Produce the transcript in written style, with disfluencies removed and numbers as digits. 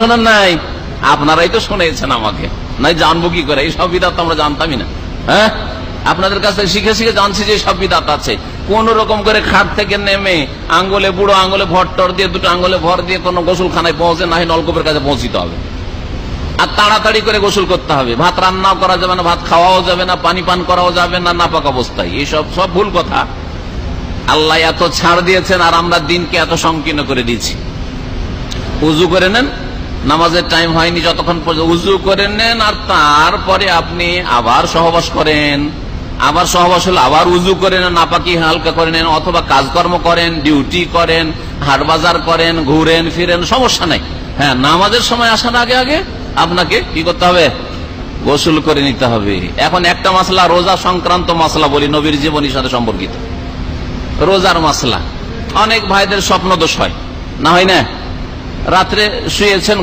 শোনেন নাই? আপনারাই তো শুনেছেন আমাকে, নাই জানবো কি করে? এই সব বিদাত আমরা জানতামই না। হ্যাঁ, আপনাদের কাছে শিখে শিখে জানছি যে সব বিদাত আছে। কোন রকম করে খাট থেকে নেমে আঙ্গুলে বুড়ো আঙ্গুলে ভর দিয়ে দুটো আঙ্গুলে ভর দিয়ে কোন গোসলখানায় পৌঁছে না হয় নলকূপের কাছে পৌঁছিতে হবে, আর তাড়াতাড়ি করে গোসল করতে হবে। ভাত রান্নাও করা যাবে না, ভাত খাওয়াও যাবে না, পানি পান করাও যাবে না নাপাক অবস্থায়। এইসব সব ভুল কথা। আল্লাহ এত ছাড় দিয়েছেন আর আমরা দিনকে এত সংকীর্ণ করে দিয়েছি। উজু করে নেন, নামাজের টাইম হয়নি যতক্ষণ পর্যন্ত উজু করে নেন, আর তারপরে আপনি আবার সহবাস করেন। আবার সহবাস হলে আবার উজু করে নেন, নাপাকি হালকা করে নেন, অথবা কাজকর্ম করেন, ডিউটি করেন, হাট বাজার করেন, ঘুরেন ফিরেন, সমস্যা নাই। হ্যাঁ, নামাজের সময় আসার আগে আগে আপনাকে কি করতে হবে? গোসল করে নিতে হবে। এখন একটা মাসলা, রোজা সংক্রান্ত মাসলা বলি, নবীর জীবনীর সাথে সম্পর্কিত রোজার মাসলা। অনেক ভাইদের স্বপ্ন দোষ হয়, না হয় না? রাত্রে শুয়েছেন,